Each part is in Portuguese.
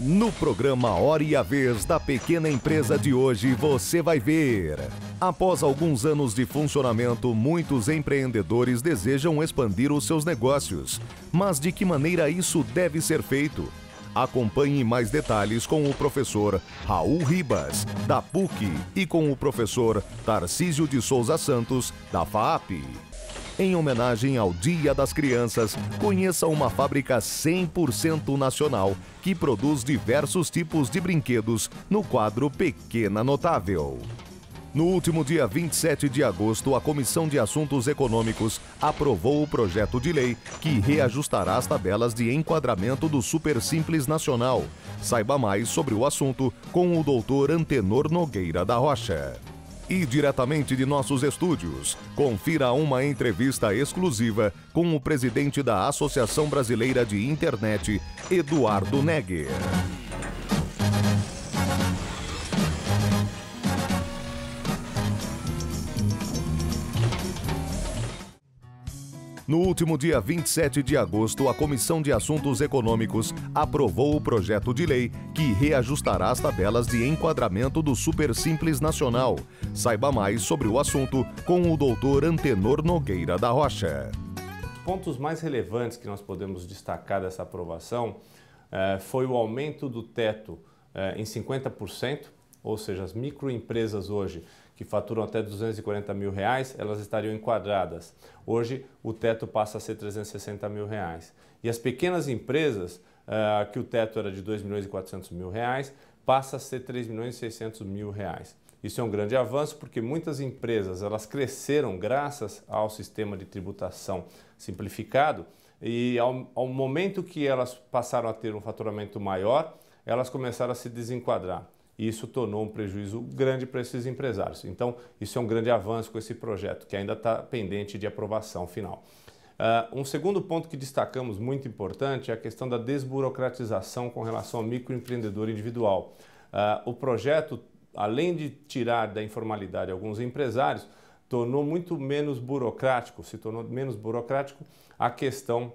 No programa Hora e a Vez da Pequena Empresa de hoje, você vai ver. Após alguns anos de funcionamento, muitos empreendedores desejam expandir os seus negócios. Mas de que maneira isso deve ser feito? Acompanhe mais detalhes com o professor Raul Ribas, da PUC, e com o professor Tarcísio de Souza Santos, da FAAP. Em homenagem ao Dia das Crianças, conheça uma fábrica 100% nacional que produz diversos tipos de brinquedos no quadro Pequena Notável. No último dia 27 de agosto, a Comissão de Assuntos Econômicos aprovou o projeto de lei que reajustará as tabelas de enquadramento do Super Simples Nacional. Saiba mais sobre o assunto com o doutor Antenor Nogueira da Rocha. E diretamente de nossos estúdios, confira uma entrevista exclusiva com o presidente da Associação Brasileira de Internet, Eduardo Negger. No último dia 27 de agosto, a Comissão de Assuntos Econômicos aprovou o projeto de lei que reajustará as tabelas de enquadramento do Super Simples Nacional. Saiba mais sobre o assunto com o doutor Antenor Nogueira da Rocha. Os pontos mais relevantes que nós podemos destacar dessa aprovação foi o aumento do teto em 50%, ou seja, as microempresas hoje que faturam até R$240 mil, elas estariam enquadradas. Hoje, o teto passa a ser R$360 mil. E as pequenas empresas, que o teto era de R$2.400.000, passa a ser R$3.600.000. Isso é um grande avanço porque muitas empresas elas cresceram graças ao sistema de tributação simplificado e ao momento que elas passaram a ter um faturamento maior, elas começaram a se desenquadrar. E isso tornou um prejuízo grande para esses empresários. Então, isso é um grande avanço com esse projeto, que ainda está pendente de aprovação final. Um segundo ponto que destacamos muito importante é a questão da desburocratização com relação ao microempreendedor individual. O projeto, além de tirar da informalidade alguns empresários, tornou muito menos burocrático, se tornou menos burocrático a questão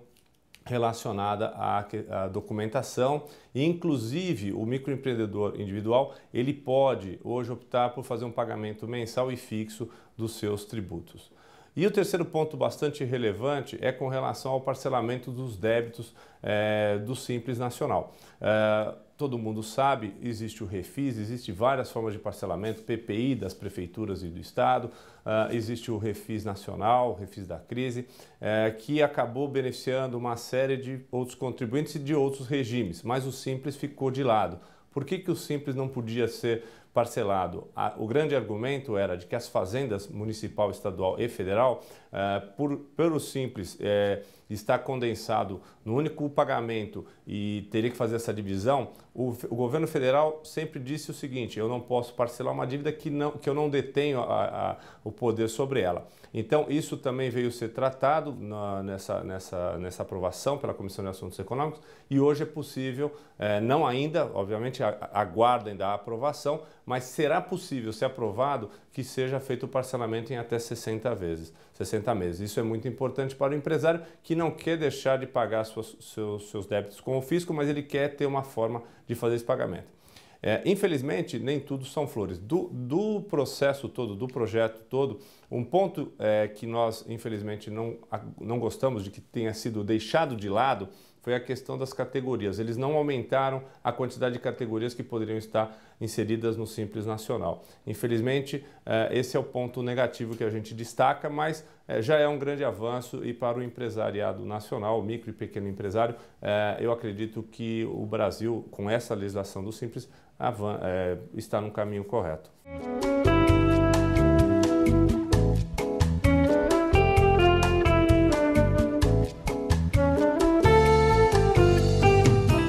relacionada à documentação e, inclusive, o microempreendedor individual, ele pode hoje optar por fazer um pagamento mensal e fixo dos seus tributos. E o terceiro ponto bastante relevante é com relação ao parcelamento dos débitos do Simples Nacional. Todo mundo sabe, existe o Refis, existe várias formas de parcelamento, PPI das prefeituras e do Estado, existe o Refis Nacional, o Refis da Crise, que acabou beneficiando uma série de outros contribuintes e de outros regimes, mas o Simples ficou de lado. Por que o Simples não podia ser parcelado? O grande argumento era de que as fazendas municipal, estadual e federal, pelo Simples estar condensado no único pagamento e teria que fazer essa divisão, o governo federal sempre disse o seguinte: eu não posso parcelar uma dívida que eu não detenho o poder sobre ela. Então, isso também veio ser tratado nessa aprovação pela Comissão de Assuntos Econômicos e hoje é possível, não ainda, obviamente, aguarda ainda a aprovação, mas será possível ser aprovado que seja feito o parcelamento em até 60 meses. Isso é muito importante para o empresário que não quer deixar de pagar seus débitos com o fisco, mas ele quer ter uma forma de fazer esse pagamento. Infelizmente, nem tudo são flores. Do processo todo, do projeto todo, um ponto que nós, infelizmente, não gostamos de que tenha sido deixado de lado foi a questão das categorias. Eles não aumentaram a quantidade de categorias que poderiam estar inseridas no Simples Nacional. Infelizmente, esse é o ponto negativo que a gente destaca, mas já é um grande avanço e para o empresariado nacional, o micro e pequeno empresário, eu acredito que o Brasil, com essa legislação do Simples, está no caminho correto.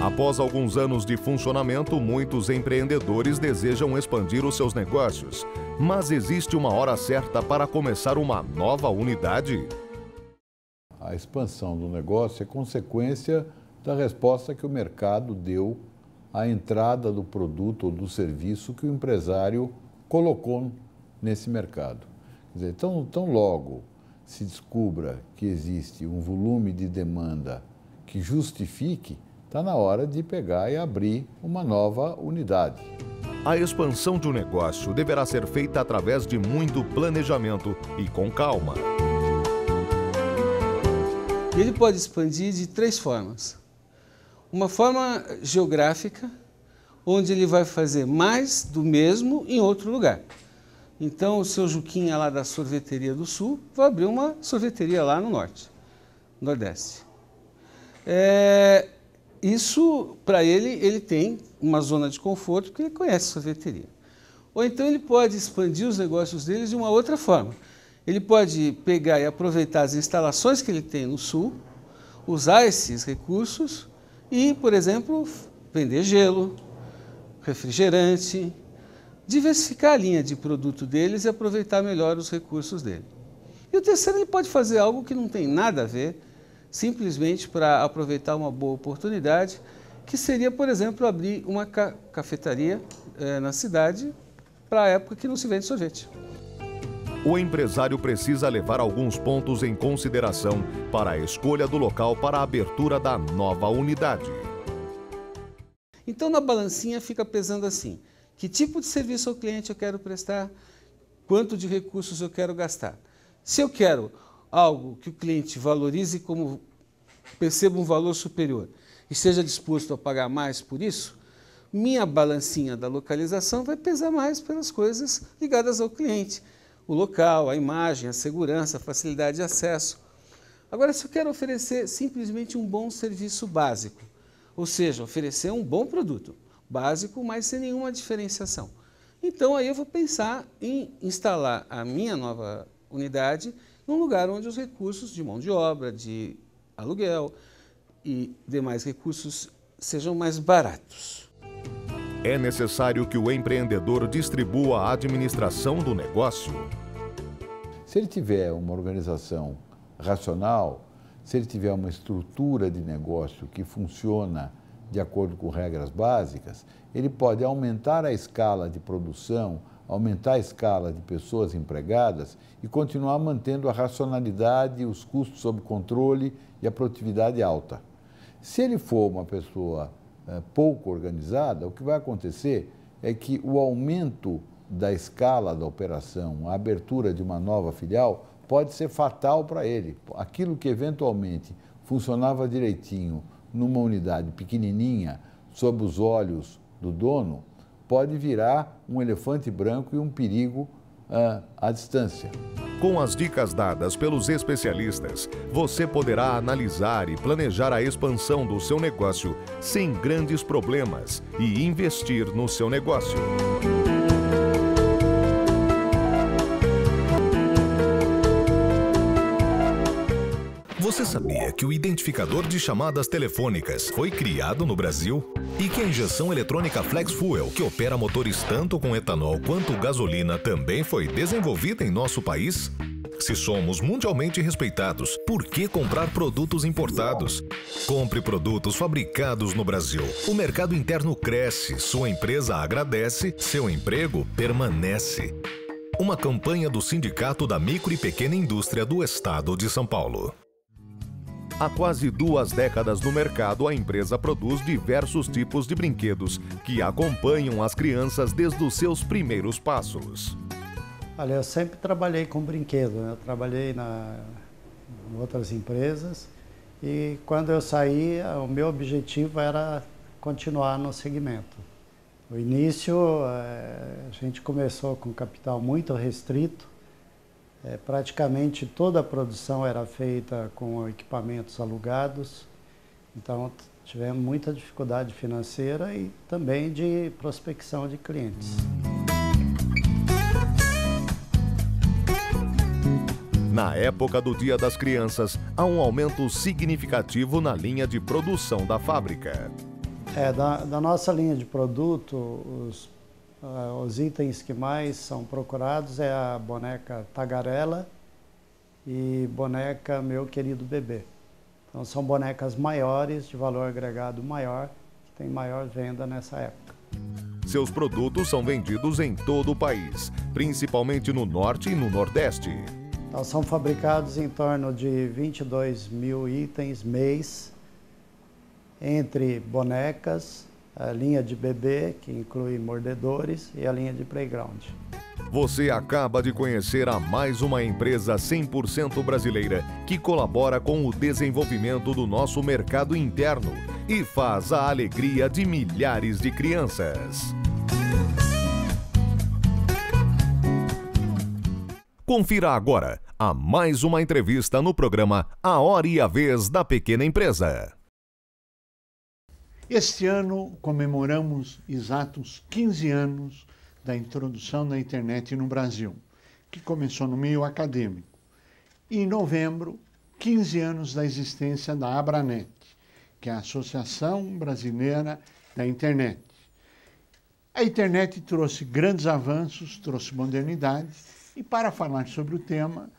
Após alguns anos de funcionamento, muitos empreendedores desejam expandir os seus negócios. Mas existe uma hora certa para começar uma nova unidade? A expansão do negócio é consequência da resposta que o mercado deu à entrada do produto ou do serviço que o empresário colocou nesse mercado. Quer dizer, tão logo se descubra que existe um volume de demanda que justifique, está na hora de pegar e abrir uma nova unidade. A expansão de um negócio deverá ser feita através de muito planejamento e com calma. Ele pode expandir de 3 formas. Uma forma geográfica, onde ele vai fazer mais do mesmo em outro lugar. Então, o seu Juquinha lá da sorveteria do Sul vai abrir uma sorveteria lá no Norte, Nordeste. Isso, para ele tem uma zona de conforto, porque ele conhece sorveteria. Ou então ele pode expandir os negócios dele de uma outra forma. Ele pode pegar e aproveitar as instalações que ele tem no Sul, usar esses recursos e, por exemplo, vender gelo, refrigerante, diversificar a linha de produto deles e aproveitar melhor os recursos dele. E o terceiro, ele pode fazer algo que não tem nada a ver, simplesmente para aproveitar uma boa oportunidade, que seria, por exemplo, abrir uma cafetaria na cidade para a época que não se vende sorvete. O empresário precisa levar alguns pontos em consideração para a escolha do local para a abertura da nova unidade. Então, na balancinha fica pesando assim: que tipo de serviço ao cliente eu quero prestar, quanto de recursos eu quero gastar. Se eu quero algo que o cliente valorize, como perceba um valor superior e esteja disposto a pagar mais por isso, minha balancinha da localização vai pesar mais pelas coisas ligadas ao cliente. O local, a imagem, a segurança, a facilidade de acesso. Agora, se eu quero oferecer simplesmente um bom serviço básico, ou seja, oferecer um bom produto básico, mas sem nenhuma diferenciação, então aí eu vou pensar em instalar a minha nova unidade num lugar onde os recursos de mão de obra, de aluguel e demais recursos sejam mais baratos. É necessário que o empreendedor distribua a administração do negócio. Se ele tiver uma organização racional, se ele tiver uma estrutura de negócio que funciona de acordo com regras básicas, ele pode aumentar a escala de produção, aumentar a escala de pessoas empregadas e continuar mantendo a racionalidade, os custos sob controle e a produtividade alta. Se ele for uma pessoa pouco organizada, o que vai acontecer é que o aumento da escala da operação, a abertura de uma nova filial, pode ser fatal para ele. Aquilo que eventualmente funcionava direitinho numa unidade pequenininha, sob os olhos do dono, pode virar um elefante branco e um perigo à distância. Com as dicas dadas pelos especialistas, você poderá analisar e planejar a expansão do seu negócio sem grandes problemas e investir no seu negócio. Você sabia que o identificador de chamadas telefônicas foi criado no Brasil? E que a injeção eletrônica Flex Fuel, que opera motores tanto com etanol quanto gasolina, também foi desenvolvida em nosso país? Se somos mundialmente respeitados, por que comprar produtos importados? Compre produtos fabricados no Brasil. O mercado interno cresce, sua empresa agradece, seu emprego permanece. Uma campanha do Sindicato da Micro e Pequena Indústria do Estado de São Paulo. Há quase 2 décadas no mercado, a empresa produz diversos tipos de brinquedos que acompanham as crianças desde os seus primeiros passos. Olha, eu sempre trabalhei com brinquedo, né? Eu trabalhei em outras empresas e quando eu saí, o meu objetivo era continuar no segmento. No início, a gente começou com capital muito restrito. Praticamente toda a produção era feita com equipamentos alugados, então tivemos muita dificuldade financeira e também de prospecção de clientes. Na época do Dia das Crianças, há um aumento significativo na linha de produção da fábrica. Da nossa linha de produto, os itens que mais são procurados é a boneca Tagarela e boneca Meu Querido Bebê. Então são bonecas maiores, de valor agregado maior, que tem maior venda nessa época. Seus produtos são vendidos em todo o país, principalmente no Norte e no Nordeste. Então são fabricados em torno de 22 mil itens mês entre bonecas, a linha de bebê, que inclui mordedores, e a linha de playground. Você acaba de conhecer a mais uma empresa 100% brasileira que colabora com o desenvolvimento do nosso mercado interno e faz a alegria de milhares de crianças. Confira agora a mais uma entrevista no programa A Hora e a Vez da Pequena Empresa. Este ano comemoramos exatos 15 anos da introdução da internet no Brasil, que começou no meio acadêmico. E em novembro, 15 anos da existência da Abranet, que é a Associação Brasileira da Internet. A internet trouxe grandes avanços, trouxe modernidade, e para falar sobre o tema,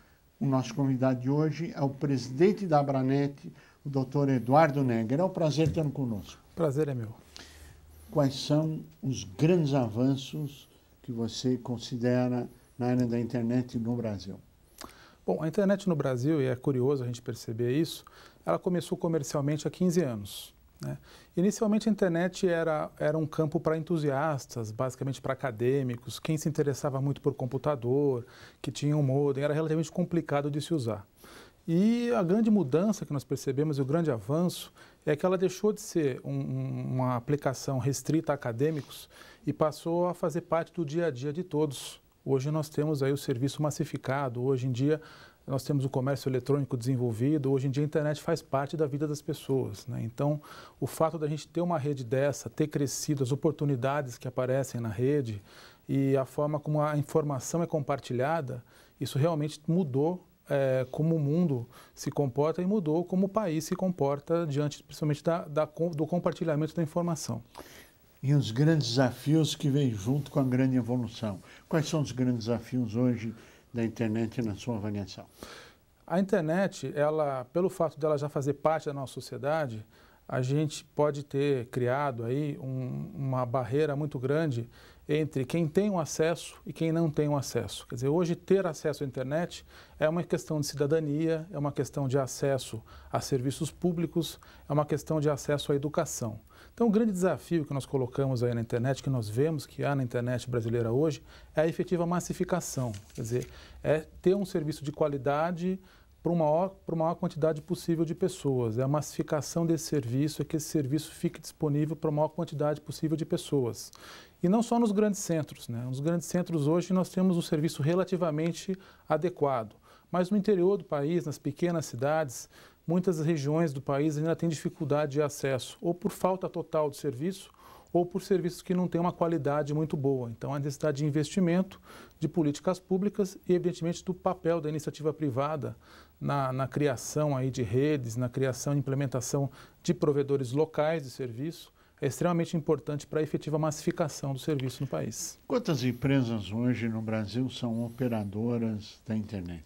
o nosso convidado de hoje é o presidente da Abranet, o Dr. Eduardo Negger. É um prazer tê-lo conosco. Prazer é meu. Quais são os grandes avanços que você considera na área da internet no Brasil? Bom, a internet no Brasil, e é curioso a gente perceber isso, ela começou comercialmente há 15 anos. Né? Inicialmente a internet era um campo para entusiastas, basicamente para acadêmicos, quem se interessava muito por computador, que tinha um modem, era relativamente complicado de se usar. E a grande mudança que nós percebemos, e o grande avanço, é que ela deixou de ser uma aplicação restrita a acadêmicos e passou a fazer parte do dia a dia de todos. Hoje nós temos aí o serviço massificado, hoje em dia nós temos o comércio eletrônico desenvolvido, hoje em dia a internet faz parte da vida das pessoas. Né? Então, o fato da gente ter uma rede dessa, ter crescido, as oportunidades que aparecem na rede e a forma como a informação é compartilhada, isso realmente mudou como o mundo se comporta e mudou como o país se comporta diante, principalmente, do compartilhamento da informação. E os grandes desafios que vêm junto com a grande evolução. Quais são os grandes desafios hoje da internet na sua avaliação? A internet, pelo fato dela já fazer parte da nossa sociedade, a gente pode ter criado aí uma barreira muito grande entre quem tem o acesso e quem não tem o acesso. Quer dizer, hoje ter acesso à internet é uma questão de cidadania, é uma questão de acesso a serviços públicos, é uma questão de acesso à educação. Então, o grande desafio que nós colocamos aí na internet, que nós vemos que há na internet brasileira hoje, é a efetiva massificação. Quer dizer, é ter um serviço de qualidade para a maior quantidade possível de pessoas. É a massificação desse serviço, é que esse serviço fique disponível para a maior quantidade possível de pessoas. E não só nos grandes centros, né? Nos grandes centros hoje nós temos um serviço relativamente adequado. Mas no interior do país, nas pequenas cidades, muitas regiões do país ainda têm dificuldade de acesso, ou por falta total de serviço, ou por serviços que não têm uma qualidade muito boa. Então, a necessidade de investimento, de políticas públicas e, evidentemente, do papel da iniciativa privada na criação aí de redes, na criação e implementação de provedores locais de serviço, é extremamente importante para a efetiva massificação do serviço no país. Quantas empresas hoje no Brasil são operadoras da internet?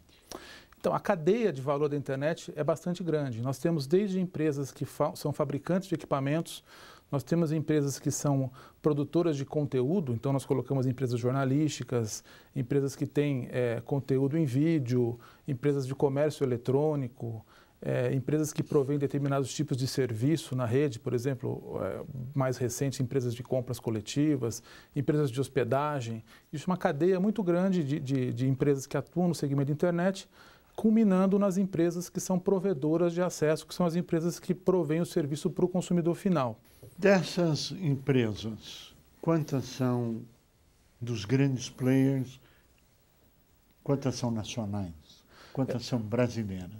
Então, a cadeia de valor da internet é bastante grande. Nós temos desde empresas que são fabricantes de equipamentos, nós temos empresas que são produtoras de conteúdo, então nós colocamos empresas jornalísticas, empresas que têm conteúdo em vídeo, empresas de comércio eletrônico, empresas que provêm determinados tipos de serviço na rede, por exemplo, mais recente, empresas de compras coletivas, empresas de hospedagem. Isso é uma cadeia muito grande de empresas que atuam no segmento de internet, culminando nas empresas que são provedoras de acesso, que são as empresas que provêm o serviço para o consumidor final. Dessas empresas, quantas são dos grandes players, quantas são nacionais, quantas são brasileiras?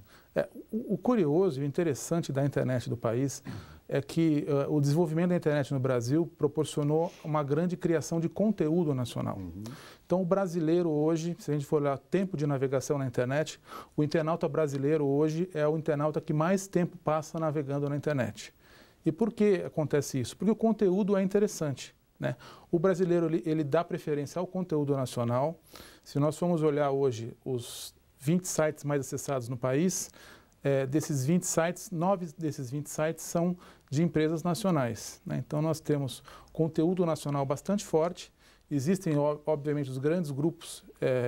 O curioso e o interessante da internet do país é que o desenvolvimento da internet no Brasil proporcionou uma grande criação de conteúdo nacional. Então, o brasileiro hoje, se a gente for olhar tempo de navegação na internet, o internauta brasileiro hoje é o internauta que mais tempo passa navegando na internet. E por que acontece isso? Porque o conteúdo é interessante. Né? O brasileiro ele dá preferência ao conteúdo nacional. Se nós formos olhar hoje os 20 sites mais acessados no país, desses 20 sites, 9 desses 20 sites são de empresas nacionais. Né? Então, nós temos conteúdo nacional bastante forte. Existem, obviamente, os grandes grupos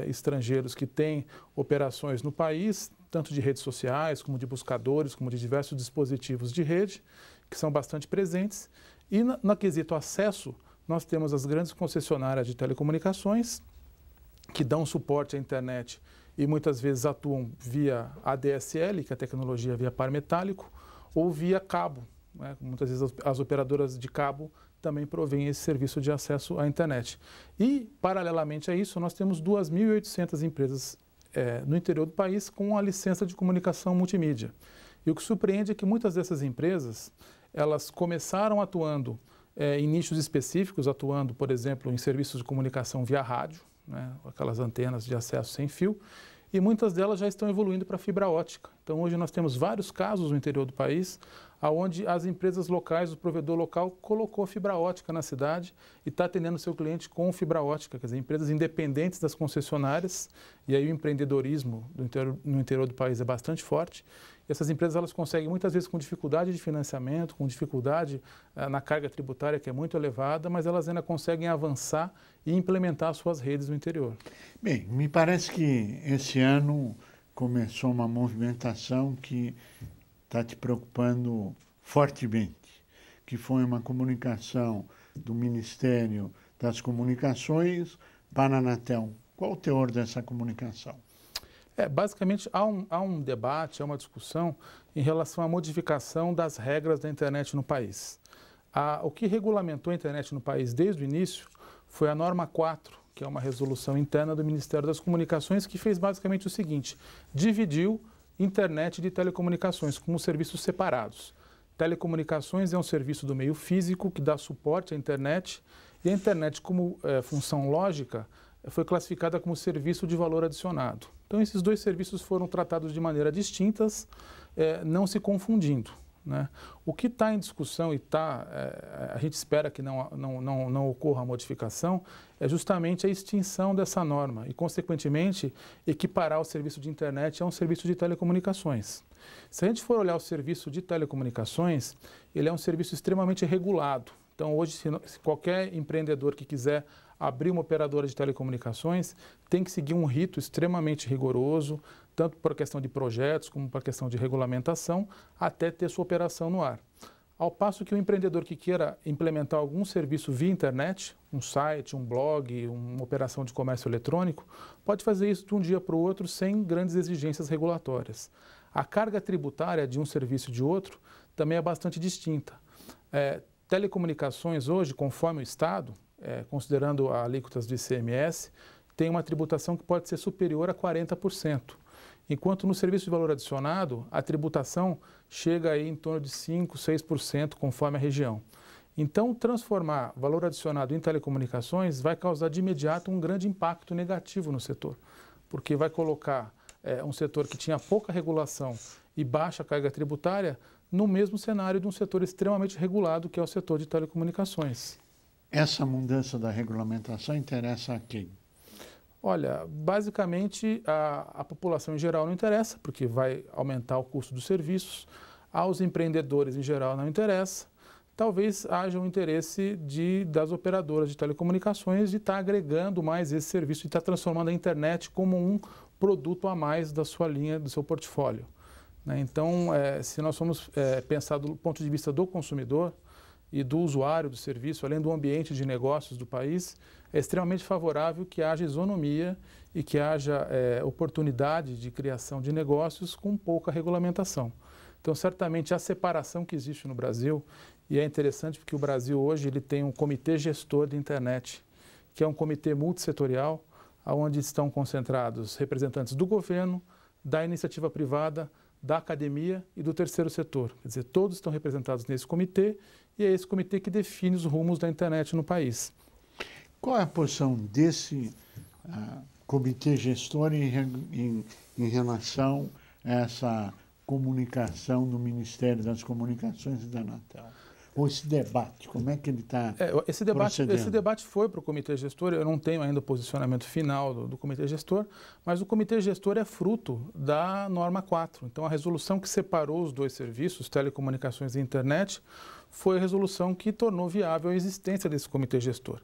estrangeiros que têm operações no país, tanto de redes sociais, como de buscadores, como de diversos dispositivos de rede, que são bastante presentes. E no quesito acesso, nós temos as grandes concessionárias de telecomunicações, que dão suporte à internet e muitas vezes atuam via ADSL, que é a tecnologia via par metálico, ou via cabo, né? Muitas vezes as operadoras de cabo também provêm esse serviço de acesso à internet. E, paralelamente a isso, nós temos 2.800 empresas no interior do país com a licença de comunicação multimídia. E o que surpreende é que muitas dessas empresas, elas começaram atuando em nichos específicos, atuando, por exemplo, em serviços de comunicação via rádio, né, aquelas antenas de acesso sem fio, e muitas delas já estão evoluindo para fibra ótica. Então, hoje nós temos vários casos no interior do país, onde as empresas locais, o provedor local, colocou fibra ótica na cidade e está atendendo seu cliente com fibra ótica, quer dizer, empresas independentes das concessionárias, e aí o empreendedorismo no interior do país é bastante forte. E essas empresas elas conseguem muitas vezes com dificuldade de financiamento, com dificuldade na carga tributária que é muito elevada, mas elas ainda conseguem avançar e implementar suas redes no interior. Bem, me parece que esse ano começou uma movimentação que está te preocupando fortemente, que foi uma comunicação do Ministério das Comunicações para a Anatel. Qual o teor dessa comunicação? Basicamente, há um debate, há uma discussão em relação à modificação das regras da internet no país. O que regulamentou a internet no país desde o início foi a norma 4, que é uma resolução interna do Ministério das Comunicações, que fez basicamente o seguinte: dividiu internet de telecomunicações como serviços separados. Telecomunicações é um serviço do meio físico que dá suporte à internet, e a internet, como função lógica, foi classificada como serviço de valor adicionado. Então, esses dois serviços foram tratados de maneira distintas, não se confundindo, né? O que está em discussão e a gente espera que não ocorra a modificação, é justamente a extinção dessa norma e, consequentemente, equiparar o serviço de internet a um serviço de telecomunicações. Se a gente for olhar o serviço de telecomunicações, ele é um serviço extremamente regulado. Então, hoje, se qualquer empreendedor que quiser abrir uma operadora de telecomunicações tem que seguir um rito extremamente rigoroso, tanto por questão de projetos como por questão de regulamentação, até ter sua operação no ar. Ao passo que o empreendedor que queira implementar algum serviço via internet, um site, um blog, uma operação de comércio eletrônico, pode fazer isso de um dia para o outro sem grandes exigências regulatórias. A carga tributária de um serviço e de outro também é bastante distinta. Telecomunicações hoje, conforme o Estado, considerando as alíquotas do ICMS, tem uma tributação que pode ser superior a 40%. Enquanto no serviço de valor adicionado, a tributação chega aí em torno de 5%, 6%, conforme a região. Então, transformar valor adicionado em telecomunicações vai causar de imediato um grande impacto negativo no setor, porque vai colocar um setor que tinha pouca regulação e baixa carga tributária no mesmo cenário de um setor extremamente regulado, que é o setor de telecomunicações. Essa mudança da regulamentação interessa a quem? Olha, basicamente a população em geral não interessa, porque vai aumentar o custo dos serviços. Aos empreendedores em geral não interessa. Talvez haja um interesse das operadoras de telecomunicações de estar agregando mais esse serviço, de estar transformando a internet como um produto a mais da sua linha, do seu portfólio, né? Então, se nós formos pensar do ponto de vista do consumidor e do usuário do serviço, além do ambiente de negócios do país, é extremamente favorável que haja isonomia e que haja oportunidade de criação de negócios com pouca regulamentação. Então, certamente, a separação que existe no Brasil, e é interessante porque o Brasil hoje ele tem um comitê gestor de internet, que é um comitê multissetorial, onde estão concentrados representantes do governo, da iniciativa privada, da academia e do terceiro setor. Quer dizer, todos estão representados nesse comitê e é esse comitê que define os rumos da internet no país. Qual é a posição desse comitê gestor em relação a essa comunicação do Ministério das Comunicações e da Anatel? Ou esse debate, como é que ele está procedendo? Esse debate foi para o comitê gestor, eu não tenho ainda o posicionamento final do comitê gestor, mas o comitê gestor é fruto da norma 4. Então, a resolução que separou os dois serviços, telecomunicações e internet, foi a resolução que tornou viável a existência desse comitê gestor.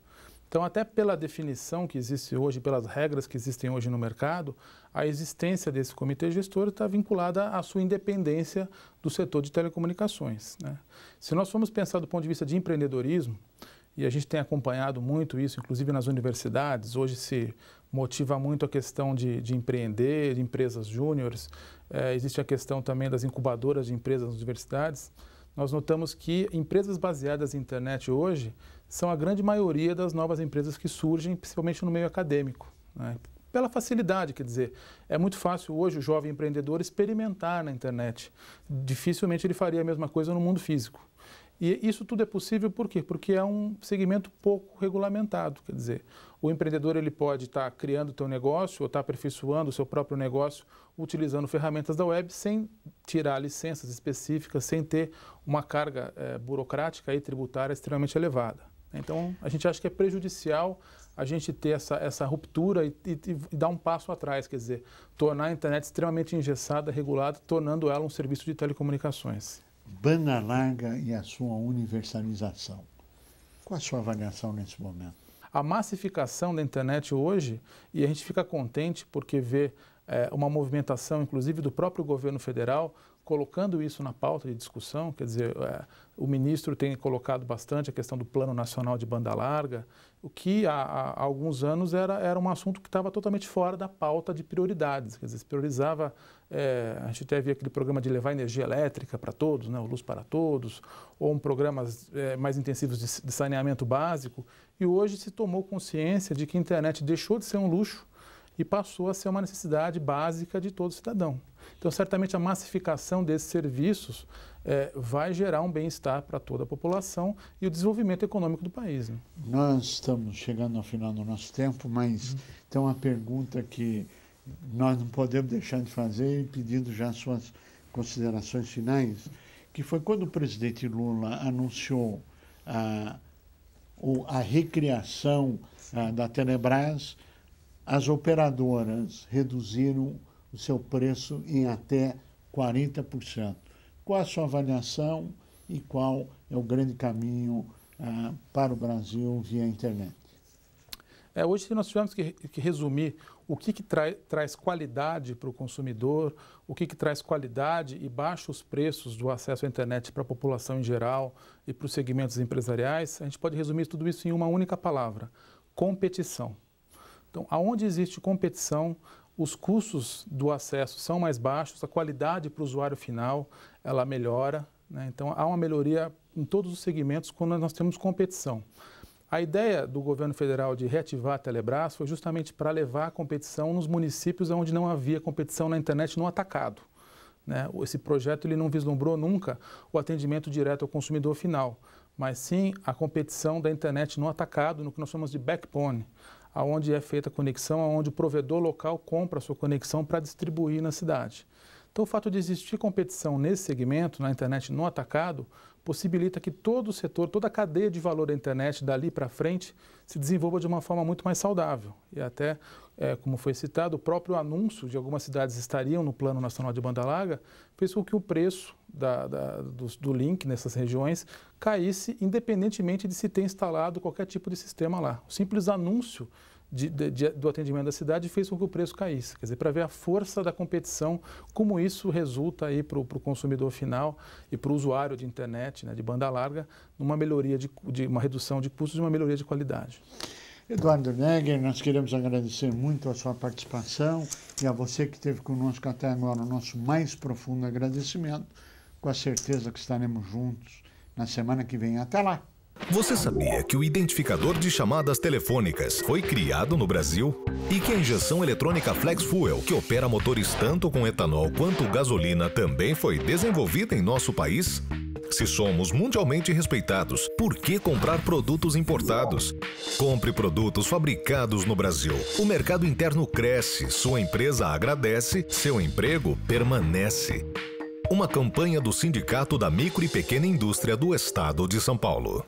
Então, até pela definição que existe hoje, pelas regras que existem hoje no mercado, a existência desse comitê gestor está vinculada à sua independência do setor de telecomunicações, né? Se nós formos pensar do ponto de vista de empreendedorismo, e a gente tem acompanhado muito isso, inclusive nas universidades, hoje se motiva muito a questão de empreender, de empresas júniores, existe a questão também das incubadoras de empresas nas universidades. Nós notamos que empresas baseadas em internet hoje são a grande maioria das novas empresas que surgem, principalmente no meio acadêmico, né? Pela facilidade, quer dizer, é muito fácil hoje o jovem empreendedor experimentar na internet. Dificilmente ele faria a mesma coisa no mundo físico. E isso tudo é possível por quê? Porque é um segmento pouco regulamentado, quer dizer, o empreendedor ele pode estar criando o seu negócio ou estar aperfeiçoando o seu próprio negócio utilizando ferramentas da web sem tirar licenças específicas, sem ter uma carga burocrática e tributária extremamente elevada. Então, a gente acha que é prejudicial a gente ter essa ruptura e dar um passo atrás, quer dizer, tornar a internet extremamente engessada, regulada, tornando ela um serviço de telecomunicações. Banda larga e a sua universalização. Qual a sua avaliação nesse momento? A massificação da internet hoje, e a gente fica contente porque vê uma movimentação, inclusive do próprio governo federal, colocando isso na pauta de discussão, quer dizer, o ministro tem colocado bastante a questão do Plano Nacional de Banda Larga, o que há alguns anos era um assunto que estava totalmente fora da pauta de prioridades, quer dizer, se priorizava, a gente até via aquele programa de levar energia elétrica para todos, né, o Luz para Todos, ou programas mais intensivos de saneamento básico, e hoje se tomou consciência de que a internet deixou de ser um luxo e passou a ser uma necessidade básica de todo cidadão. Então, certamente, a massificação desses serviços vai gerar um bem-estar para toda a população e o desenvolvimento econômico do país, né? Nós estamos chegando ao final do nosso tempo, mas tem uma pergunta que nós não podemos deixar de fazer, pedindo já suas considerações finais, que foi quando o presidente Lula anunciou a recriação da Telebrás, as operadoras reduziram o seu preço em até 40%. Qual a sua avaliação e qual é o grande caminho para o Brasil via internet? Hoje nós tivemos que resumir o que traz qualidade para o consumidor, o que traz qualidade e baixos preços do acesso à internet para a população em geral e para os segmentos empresariais. A gente pode resumir tudo isso em uma única palavra: competição. Então, aonde existe competição, os custos do acesso são mais baixos, a qualidade para o usuário final ela melhora, né? Então, há uma melhoria em todos os segmentos quando nós temos competição. A ideia do governo federal de reativar a Telebrás foi justamente para levar a competição nos municípios onde não havia competição na internet no atacado, né? Esse projeto ele não vislumbrou nunca o atendimento direto ao consumidor final, mas sim a competição da internet no atacado, no que nós chamamos de backbone, aonde é feita a conexão, aonde o provedor local compra a sua conexão para distribuir na cidade. Então, o fato de existir competição nesse segmento, na internet no atacado, possibilita que todo o setor, toda a cadeia de valor da internet dali para frente se desenvolva de uma forma muito mais saudável. E até, como foi citado, o próprio anúncio de algumas cidades estariam no Plano Nacional de Banda Larga fez com que o preço do link nessas regiões caísse independentemente de se ter instalado qualquer tipo de sistema lá. O simples anúncio do atendimento da cidade fez com que o preço caísse. Quer dizer, para ver a força da competição, como isso resulta aí para o consumidor final e para o usuário de internet, né, de banda larga, numa melhoria de uma redução de custos e uma melhoria de qualidade. Eduardo Negger, nós queremos agradecer muito a sua participação e a você que esteve conosco até agora, o nosso mais profundo agradecimento, com a certeza que estaremos juntos na semana que vem. Até lá! Você sabia que o identificador de chamadas telefônicas foi criado no Brasil? E que a injeção eletrônica Flex Fuel, que opera motores tanto com etanol quanto gasolina, também foi desenvolvida em nosso país? Se somos mundialmente respeitados, por que comprar produtos importados? Compre produtos fabricados no Brasil. O mercado interno cresce, sua empresa agradece, seu emprego permanece. Uma campanha do Sindicato da Micro e Pequena Indústria do Estado de São Paulo.